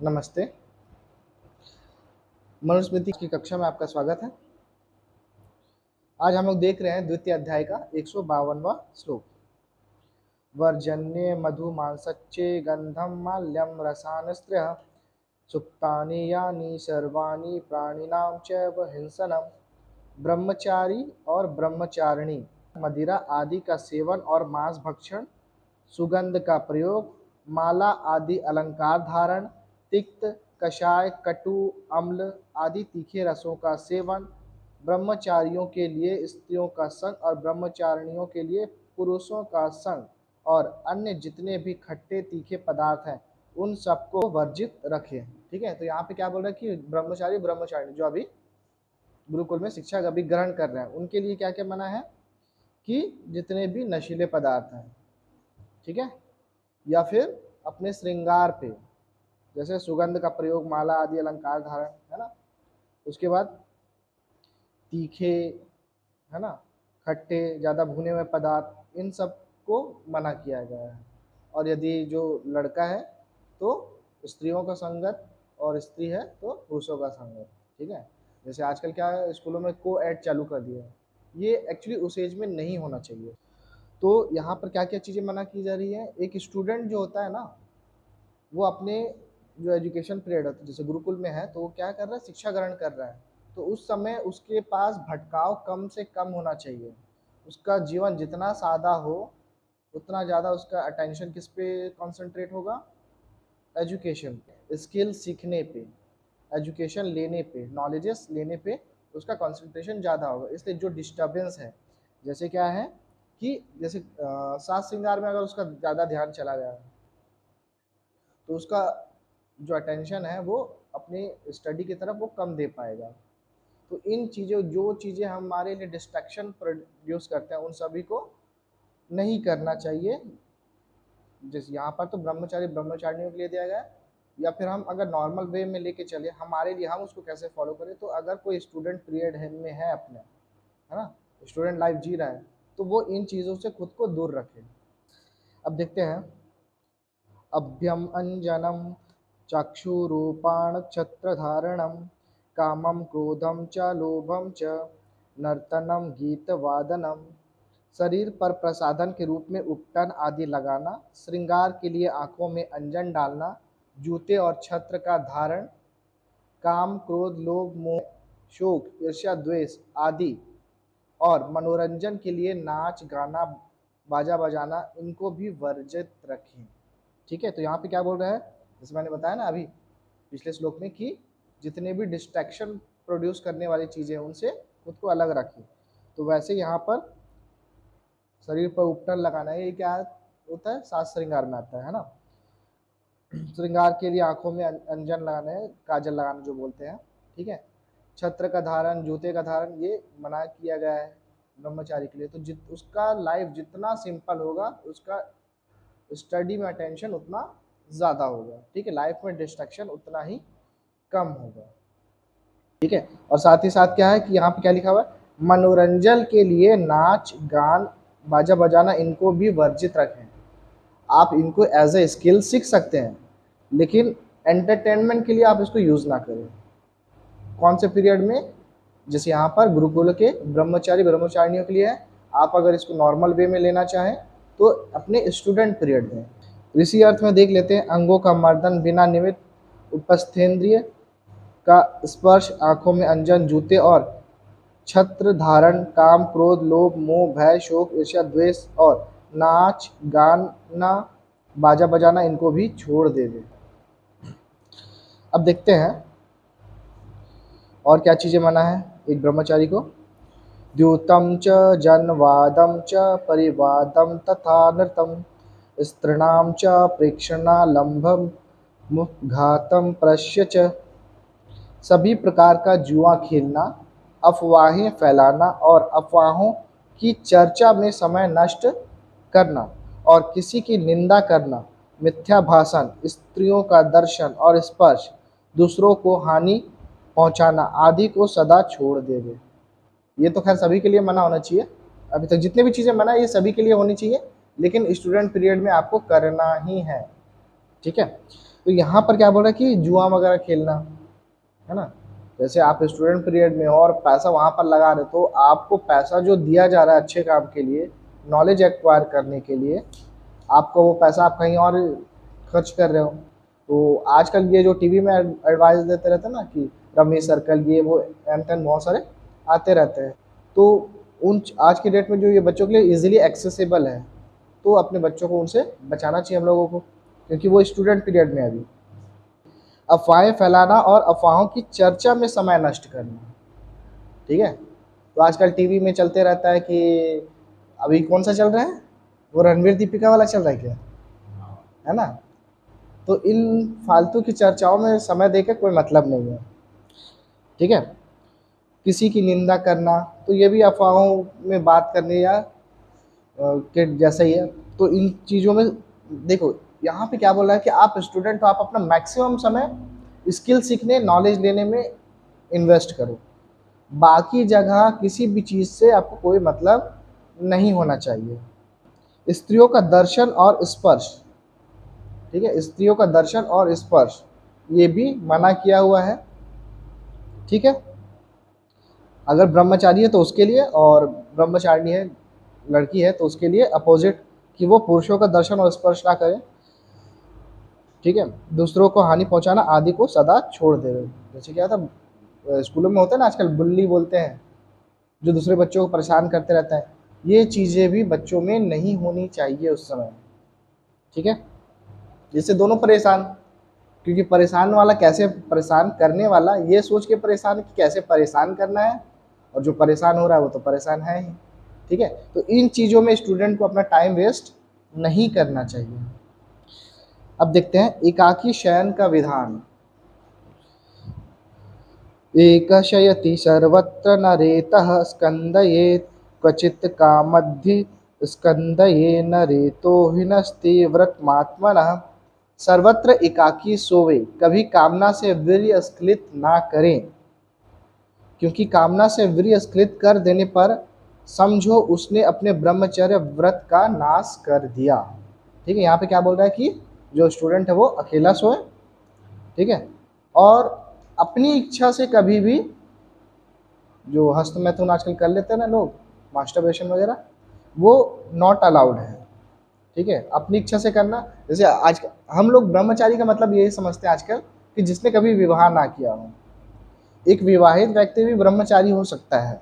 नमस्ते। मनुस्मृति की कक्षा में आपका स्वागत है। आज हम लोग देख रहे हैं द्वितीय अध्याय का 152वां श्लोक। वर्जन्ये मधुमांसच्चे गंधम माल्यम रसानस्त्रयः सुप्तानि यानि सर्वाणि प्राणिनां चैव हिंसनम्। ब्रह्मचारी और ब्रह्मचारिणी मदिरा आदि का सेवन और मांस भक्षण, सुगंध का प्रयोग, माला आदि अलंकार धारण, तिक्त, कषाय, कटु, अम्ल आदि तीखे रसों का सेवन, ब्रह्मचारियों के लिए स्त्रियों का संग और ब्रह्मचारिणियों के लिए पुरुषों का संग और अन्य जितने भी खट्टे तीखे पदार्थ हैं उन सबको वर्जित रखें। ठीक है, तो यहाँ पे क्या बोल रहा है कि ब्रह्मचारी ब्रह्मचारिणी जो अभी गुरुकुल में शिक्षा अभी ग्रहण कर रहे हैं उनके लिए क्या क्या मना है कि जितने भी नशीले पदार्थ हैं, ठीक है, या फिर अपने श्रृंगार पे जैसे सुगंध का प्रयोग, माला आदि अलंकार धारण, है ना, उसके बाद तीखे, है ना, खट्टे, ज़्यादा भुने हुए पदार्थ, इन सब को मना किया गया है। और यदि जो लड़का है तो स्त्रियों का संगत और स्त्री है तो पुरुषों का संगत। ठीक है, जैसे आजकल क्या है स्कूलों में को एड चालू कर दिया है, ये एक्चुअली उस एज में नहीं होना चाहिए। तो यहाँ पर क्या क्या चीज़ें मना की जा रही है। एक स्टूडेंट जो होता है ना, वो अपने जो एजुकेशन पीरियड होता है जैसे गुरुकुल में है तो वो क्या कर रहा है, शिक्षा ग्रहण कर रहा है, तो उस समय उसके पास भटकाव कम से कम होना चाहिए। उसका जीवन जितना सादा हो उतना ज़्यादा उसका अटेंशन किस पे कॉन्सेंट्रेट होगा, एजुकेशन पे, स्किल सीखने पे, एजुकेशन लेने पे, नॉलेजेस लेने पे उसका कंसंट्रेशन ज़्यादा होगा। इसलिए जो डिस्टर्बेंस है, जैसे क्या है कि जैसे साज श्रृंगार में अगर उसका ज़्यादा ध्यान चला गया तो उसका जो अटेंशन है वो अपनी स्टडी की तरफ वो कम दे पाएगा। तो इन चीज़ों जो चीज़ें हमारे लिए डिस्ट्रैक्शन प्रोड्यूस करते हैं उन सभी को नहीं करना चाहिए। जैसे यहाँ पर तो ब्रह्मचारी ब्रह्मचारिणियों के लिए दिया गया है, या फिर हम अगर नॉर्मल वे में लेके चले हमारे लिए, हम उसको कैसे फॉलो करें। तो अगर कोई स्टूडेंट पीरियड है में है अपने, है ना, स्टूडेंट लाइफ जी रहा है तो वो इन चीज़ों से खुद को दूर रखे। अब देखते हैं, अभ्यम अंजनम चक्षुरूपाण छत्रधारणम कामम क्रोधम च लोभम च नर्तनम गीतवादनम। शरीर पर प्रसाधन के रूप में उपटन आदि लगाना, श्रृंगार के लिए आंखों में अंजन डालना, जूते और छत्र का धारण, काम क्रोध लोभ मोह शोक ईर्ष्या द्वेष आदि, और मनोरंजन के लिए नाच गाना बाजा बजाना, इनको भी वर्जित रखें। ठीक है, तो यहाँ पे क्या बोल रहा है, जैसे मैंने बताया ना अभी पिछले श्लोक में कि जितने भी डिस्ट्रैक्शन प्रोड्यूस करने वाली चीज़ें उनसे खुद को अलग रखें। तो वैसे यहाँ पर शरीर पर उपटन लगाना, ये क्या होता है, साज श्रृंगार में आता है ना। श्रृंगार के लिए आंखों में अंजन लगाना है, काजल लगाना जो बोलते हैं। ठीक है, छत्र का धारण, जूते का धारण, ये मना किया गया है ब्रह्मचारी के लिए। तो उसका लाइफ जितना सिंपल होगा उसका स्टडी में अटेंशन उतना ज़्यादा होगा। ठीक है, लाइफ में डिस्ट्रैक्शन उतना ही कम होगा। ठीक है, और साथ ही साथ क्या है कि यहाँ पे क्या लिखा हुआ है, मनोरंजन के लिए नाच गान बाजा बजाना, इनको भी वर्जित रखें। आप इनको एज ए स्किल सीख सकते हैं लेकिन एंटरटेनमेंट के लिए आप इसको यूज़ ना करें। कौन से पीरियड में, जैसे यहाँ पर गुरुकुल के ब्रह्मचारी ब्रह्मचारिणियों के लिए है। आप अगर इसको नॉर्मल वे में लेना चाहें तो अपने स्टूडेंट पीरियड में। इसी अर्थ में देख लेते हैं, अंगों का मर्दन बिना निमित्त, उपस्थेंद्रिय का स्पर्श, आंखों में अंजन, जूते और छत्र धारण, काम क्रोध लोभ मोह भय शोक ईर्ष्या द्वेष और नाच गाना बाजा बजाना, इनको भी छोड़ देवे। अब देखते हैं और क्या चीज़ें मना है एक ब्रह्मचारी को। द्यूतम च जनवादम च परिवादम तथा नृतम, स्त्रीणाम च प्रेक्षणालंभम मुखघातम प्रश्य च। सभी प्रकार का जुआ खेलना, अफवाहें फैलाना और अफवाहों की चर्चा में समय नष्ट करना और किसी की निंदा करना, मिथ्या भाषण, स्त्रियों का दर्शन और स्पर्श, दूसरों को हानि पहुंचाना आदि को सदा छोड़ देवे। ये तो खैर सभी के लिए मना होना चाहिए। अभी तक जितने भी चीज़ें मना ये सभी के लिए होनी चाहिए, लेकिन स्टूडेंट पीरियड में आपको करना ही है। ठीक है। तो यहाँ पर क्या बोल रहा है कि जुआ वगैरह खेलना, है ना, जैसे आप स्टूडेंट पीरियड में हो और पैसा वहाँ पर लगा रहे हो, तो आपको पैसा जो दिया जा रहा है अच्छे काम के लिए, नॉलेज एक्वायर करने के लिए, आपको वो पैसा आप कहीं और खर्च कर रहे हो। तो आजकल ये जो टीवी में एडवाइस देते रहते हैं ना कि रमी सर्कल ये वो एन तेन बहुत सारे आते रहते हैं, तो उन आज की डेट में जो ये बच्चों के लिए इजीली एक्सेसिबल है, तो अपने बच्चों को उनसे बचाना चाहिए हम लोगों को, क्योंकि वो स्टूडेंट पीरियड में है अभी। अफवाहें फैलाना और अफवाहों की चर्चा में समय नष्ट करना, ठीक है। तो आजकल टीवी में चलते रहता है कि अभी कौन सा चल रहा है, वो रणवीर दीपिका वाला चल रहा है क्या, है ना। तो इन फालतू की चर्चाओं में समय देकर कोई मतलब नहीं है, ठीक है। किसी की निंदा करना, तो ये भी अफवाहों में बात करने या के जैसा ही है। तो इन चीज़ों में देखो, यहाँ पे क्या बोल रहा है कि आप स्टूडेंट हो, आप अपना मैक्सिमम समय स्किल सीखने, नॉलेज लेने में इन्वेस्ट करो। बाकी जगह किसी भी चीज़ से आपको कोई मतलब नहीं होना चाहिए। स्त्रियों का दर्शन और स्पर्श, ठीक है, स्त्रियों का दर्शन और स्पर्श ये भी मना किया हुआ है, ठीक है। अगर ब्रह्मचारी है तो उसके लिए, और ब्रह्मचारिणी है लड़की है तो उसके लिए अपोजिट, कि वो पुरुषों का दर्शन और स्पर्श ना करें, ठीक है। दूसरों को हानि पहुंचाना आदि को सदा छोड़ देवे। जैसे क्या था स्कूलों में होता है ना आजकल, बुल्ली बोलते हैं, जो दूसरे बच्चों को परेशान करते रहता है, ये चीज़ें भी बच्चों में नहीं होनी चाहिए उस समय, ठीक है। जिससे दोनों परेशान, क्योंकि परेशान वाला कैसे परेशान करने वाला ये सोच के परेशान कि कैसे परेशान करना है, और जो परेशान हो रहा है वो तो परेशान है ही, ठीक है। तो इन चीज़ों में स्टूडेंट को अपना टाइम वेस्ट नहीं करना चाहिए। अब देखते हैं एकाकी शयन का विधान। एक शयति सर्वत्र नरेतः स्कंदयेत् क्वचित् कामद्धि स्कंदये नरेतो हिनस्ति व्रतमात्मनः। सर्वत्र एकाकी सोवे, कभी कामना से वीर्य स्खलित ना करें, क्योंकि कामना से वीर्य स्खलित कर देने पर समझो उसने अपने ब्रह्मचर्य व्रत का नाश कर दिया, ठीक है। यहाँ पे क्या बोल रहा है कि जो स्टूडेंट है वो अकेला सोए, ठीक है, और अपनी इच्छा से कभी भी, जो हस्त मैथुन आजकल कर लेते हैं ना लोग, मास्टरबेशन वगैरह, वो नॉट अलाउड है, ठीक है। अपनी इच्छा से करना, जैसे आज हम लोग ब्रह्मचारी का मतलब यही समझते हैं आजकल कि जिसने कभी विवाह ना किया हो। एक विवाहित व्यक्ति भी ब्रह्मचारी हो सकता है,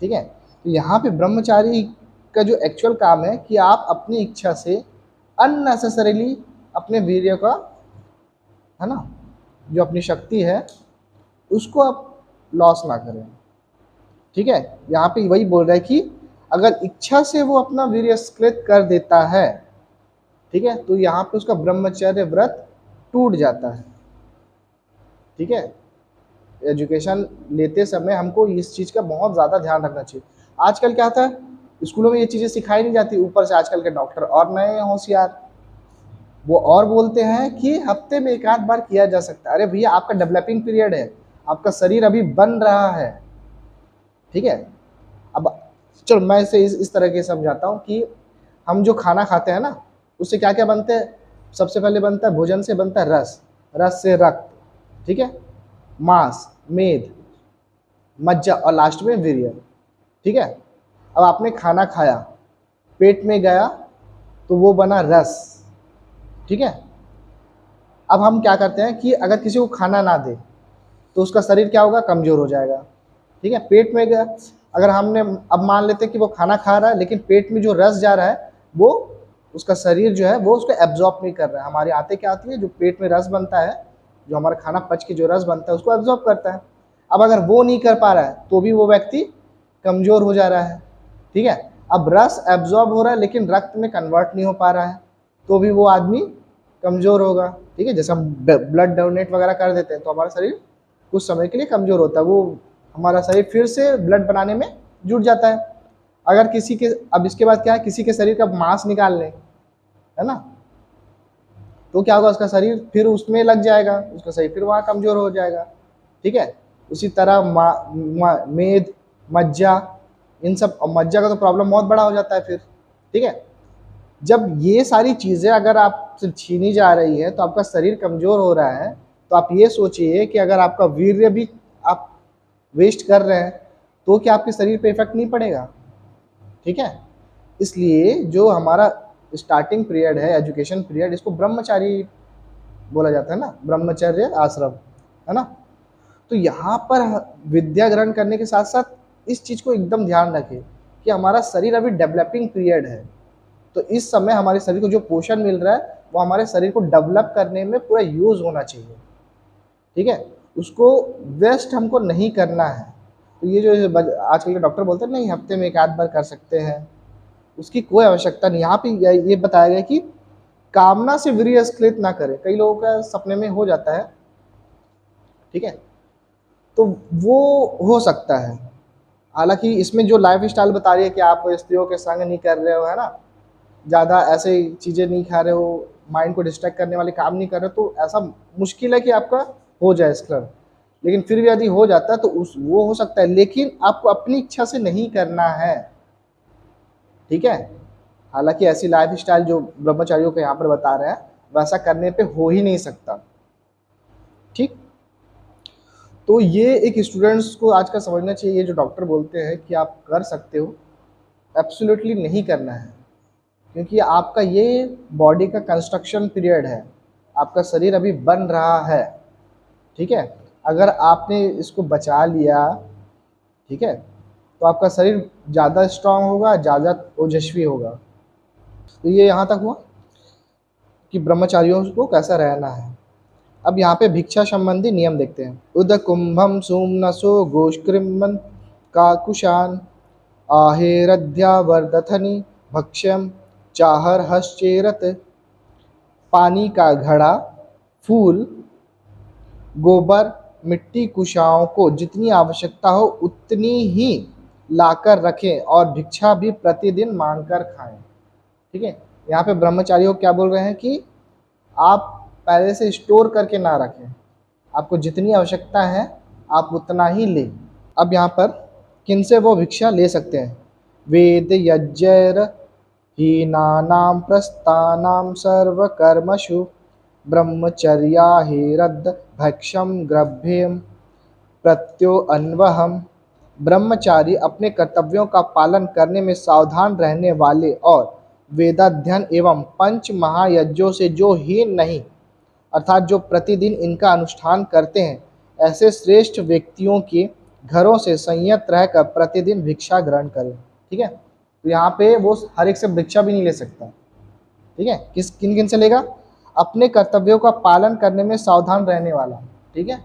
ठीक है। तो यहाँ पे ब्रह्मचारी का जो एक्चुअल काम है कि आप अपनी इच्छा से अननेसेसरीली अपने वीर्य का, है ना, जो अपनी शक्ति है उसको आप लॉस ना करें, ठीक है। यहाँ पे वही बोल रहा है कि अगर इच्छा से वो अपना वीर्य स्खलित कर देता है, ठीक है, तो यहाँ पे उसका ब्रह्मचर्य व्रत टूट जाता है, ठीक है। एजुकेशन लेते समय हमको इस चीज़ का बहुत ज़्यादा ध्यान रखना चाहिए। आजकल क्या होता है स्कूलों में ये चीज़ें सिखाई नहीं जाती, ऊपर से आजकल के डॉक्टर और नए होशियार, वो और बोलते हैं कि हफ्ते में एक आध बार किया जा सकता है। अरे भैया आपका डेवलपिंग पीरियड है, आपका शरीर अभी बन रहा है, ठीक है। अब चलो मैं इसे इस तरह के समझाता हूँ कि हम जो खाना खाते हैं ना, उससे क्या क्या बनते हैं। सबसे पहले बनता है, भोजन से बनता है रस, रस से रक्त, ठीक है, मांस, मेद, मज्जा, और लास्ट में वीर्य, ठीक है। अब आपने खाना खाया, पेट में गया तो वो बना रस, ठीक है। अब हम क्या करते हैं कि अगर किसी को खाना ना दे तो उसका शरीर क्या होगा, कमज़ोर हो जाएगा, ठीक है। पेट में गया, अगर हमने, अब मान लेते हैं कि वो खाना खा रहा है लेकिन पेट में जो रस जा रहा है वो उसका शरीर जो है वो उसको एब्जॉर्ब नहीं कर रहा है। हमारी आते क्या आती है, जो पेट में रस बनता है, जो हमारा खाना पच के जो रस बनता है उसको एब्जॉर्ब करता है। अब अगर वो नहीं कर पा रहा है तो भी वो व्यक्ति कमज़ोर हो जा रहा है, ठीक है। अब रस एब्जॉर्ब हो रहा है लेकिन रक्त में कन्वर्ट नहीं हो पा रहा है, तो भी वो आदमी कमज़ोर होगा, ठीक है। जैसे हम ब्लड डोनेट वगैरह कर देते हैं तो हमारा शरीर कुछ समय के लिए कमज़ोर होता है, वो हमारा शरीर फिर से ब्लड बनाने में जुट जाता है। अगर किसी के, अब इसके बाद क्या है, किसी के शरीर का मांस निकाल लें, है ना, तो क्या होगा, उसका शरीर फिर उसमें लग जाएगा, उसका शरीर फिर वहाँ कमज़ोर हो जाएगा, ठीक है। उसी तरह मेद, मज्जा, इन सब, मज्जा का तो प्रॉब्लम बहुत बड़ा हो जाता है फिर, ठीक है। जब ये सारी चीज़ें अगर आपसे छीनी जा रही है तो आपका शरीर कमज़ोर हो रहा है, तो आप ये सोचिए कि अगर आपका वीर्य भी आप वेस्ट कर रहे हैं तो क्या आपके शरीर पे इफेक्ट नहीं पड़ेगा? ठीक है, इसलिए जो हमारा स्टार्टिंग पीरियड है, एजुकेशन पीरियड, इसको ब्रह्मचारी बोला जाता है ना, ब्रह्मचर्य आश्रम, है ना। तो यहाँ पर विद्या ग्रहण करने के साथ साथ इस चीज़ को एकदम ध्यान रखें कि हमारा शरीर अभी डेवलपिंग पीरियड है, तो इस समय हमारे शरीर को जो पोषण मिल रहा है वो हमारे शरीर को डेवलप करने में पूरा यूज़ होना चाहिए। ठीक है, उसको वेस्ट हमको नहीं करना है। तो ये जो आजकल के डॉक्टर बोलते हैं नहीं, हफ्ते में एक आध बार कर सकते हैं, उसकी कोई आवश्यकता नहीं। यहाँ पे ये बताया गया कि कामना से वीर्य स्खलित ना करें। कई लोगों का सपने में हो जाता है, ठीक है, तो वो हो सकता है। हालांकि इसमें जो लाइफ स्टाइल बता रही है कि आप स्त्रियों के संग नहीं कर रहे हो, है ना, ज़्यादा ऐसे चीज़ें नहीं खा रहे हो, माइंड को डिस्ट्रैक्ट करने वाले काम नहीं कर रहे हो, तो ऐसा मुश्किल है कि आपका हो जाए स्खलन। लेकिन फिर भी यदि हो जाता है तो वो हो सकता है, लेकिन आपको अपनी इच्छा से नहीं करना है। ठीक है, हालांकि ऐसी लाइफ स्टाइल जो ब्रह्मचारियों को यहाँ पर बता रहे हैं वैसा करने पे हो ही नहीं सकता। ठीक, तो ये एक स्टूडेंट्स को आज का समझना चाहिए, ये जो डॉक्टर बोलते हैं कि आप कर सकते हो, एब्सोल्युटली नहीं करना है, क्योंकि आपका ये बॉडी का कंस्ट्रक्शन पीरियड है, आपका शरीर अभी बन रहा है। ठीक है, अगर आपने इसको बचा लिया, ठीक है, तो आपका शरीर ज़्यादा स्ट्रांग होगा, ज़्यादा ओजस्वी होगा। तो ये यहाँ तक हुआ कि ब्रह्मचारियों को कैसा रहना है। अब यहाँ पे भिक्षा संबंधी नियम देखते हैं। उद कुंभम सोमनसो गोष्कृमन काकुशान आहेरध्यावर्दथनि भक्ष्यम चाहर हश्चेरत। पानी का घड़ा, फूल, गोबर, मिट्टी, कुशाओं को जितनी आवश्यकता हो उतनी ही लाकर रखें और भिक्षा भी प्रतिदिन मांगकर खाएं। ठीक है, यहाँ पे ब्रह्मचारियों क्या बोल रहे हैं कि आप पहले से स्टोर करके ना रखें, आपको जितनी आवश्यकता है आप उतना ही लें। अब यहाँ पर किन से वो भिक्षा ले सकते हैं? वेद यज्ञर हीनानाम प्रस्थानाम सर्वकर्मषु ब्रह्मचर्या हेरद भक्षम ग्रभ्यम प्रत्यो अन्वहम। ब्रह्मचारी अपने कर्तव्यों का पालन करने में सावधान रहने वाले और वेदाध्ययन एवं पंच महायज्ञों से जो हीन नहीं, अर्थात जो प्रतिदिन इनका अनुष्ठान करते हैं, ऐसे श्रेष्ठ व्यक्तियों के घरों से संयत रहकर प्रतिदिन भिक्षा ग्रहण करें। ठीक है, तो यहाँ पे वो हर एक से भिक्षा भी नहीं ले सकता। ठीक है, किन किन से लेगा? अपने कर्तव्यों का पालन करने में सावधान रहने वाला। ठीक है,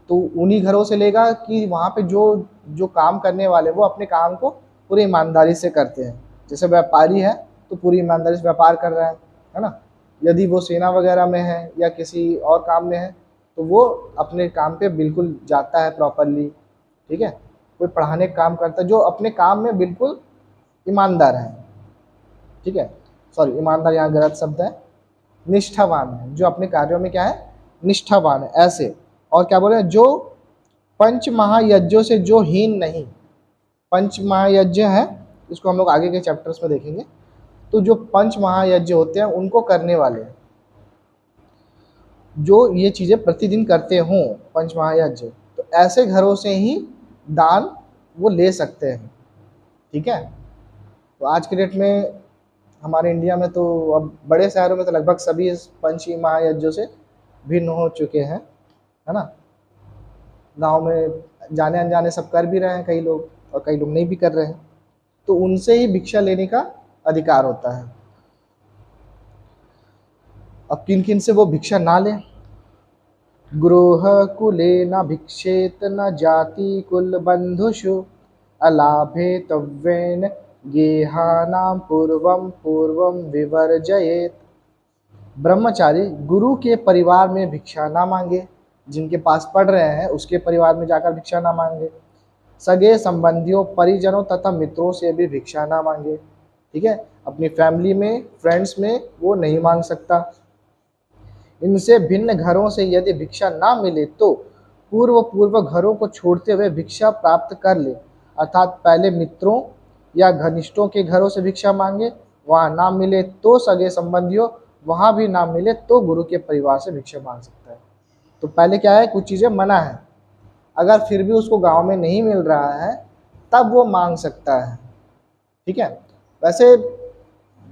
तो उन्हीं घरों से लेगा कि वहाँ पे जो जो काम करने वाले वो अपने काम को पूरी ईमानदारी से करते हैं। जैसे व्यापारी है तो पूरी ईमानदारी से व्यापार कर रहा है ना। यदि वो सेना वगैरह में है या किसी और काम में है तो वो अपने काम पे बिल्कुल जाता है प्रॉपरली। ठीक है, कोई पढ़ाने का काम करता है जो अपने काम में बिल्कुल ईमानदार है। ठीक है, सॉरी, ईमानदार यहाँ गलत शब्द है, निष्ठावान है, जो अपने कार्यों में क्या है, निष्ठावान है, ऐसे। और क्या बोले, जो पंच महायज्ञों से जो हीन नहीं। पंच महायज्ञ है, इसको हम लोग आगे के चैप्टर्स में देखेंगे। तो जो पंच महायज्ञ होते हैं उनको करने वाले, जो ये चीज़ें प्रतिदिन करते हों, पंच महायज्ञ, तो ऐसे घरों से ही दान वो ले सकते हैं। ठीक है, तो आज के डेट में हमारे इंडिया में तो अब बड़े शहरों में तो लगभग सभी इस पंच महायज्ञों से भिन्न हो चुके हैं, है ना। गांव में जाने अनजाने सब कर भी रहे हैं कई लोग, और कई लोग नहीं भी कर रहे हैं, तो उनसे ही भिक्षा लेने का अधिकार होता है। अब किन किन से वो भिक्षा ना लें? गृह कुले न भिक्षेत न जाति कुल बंधुषु अलाभे तव्येन गेहानाम पूर्वम पूर्वम विवर्जयेत। ब्रह्मचारी गुरु के परिवार में भिक्षा ना मांगे, जिनके पास पढ़ रहे हैं उसके परिवार में जाकर भिक्षा ना मांगे। सगे संबंधियों, परिजनों तथा मित्रों से भी भिक्षा ना मांगे। ठीक है, अपनी फैमिली में, फ्रेंड्स में वो नहीं मांग सकता। इनसे भिन्न घरों से यदि भिक्षा ना मिले तो पूर्व घरों को छोड़ते हुए भिक्षा प्राप्त कर ले, अर्थात पहले मित्रों या घनिष्ठों के घरों से भिक्षा मांगे, वहाँ ना मिले तो सगे संबंधियों, वहाँ भी ना मिले तो गुरु के परिवार से भिक्षा मांग सकता है। तो पहले क्या है, कुछ चीज़ें मना है, अगर फिर भी उसको गांव में नहीं मिल रहा है तब वो मांग सकता है। ठीक है। वैसे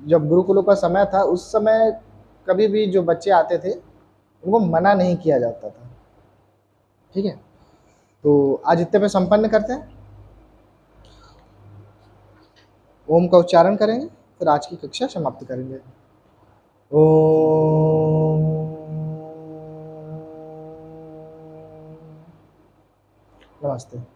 जब गुरुकुलों का समय था उस समय कभी भी जो बच्चे आते थे उनको मना नहीं किया जाता था। ठीक है। तो आज इतने पे संपन्न करते हैं, ओम का उच्चारण करेंगे, फिर आज की कक्षा समाप्त करेंगे। ओम। नमस्ते।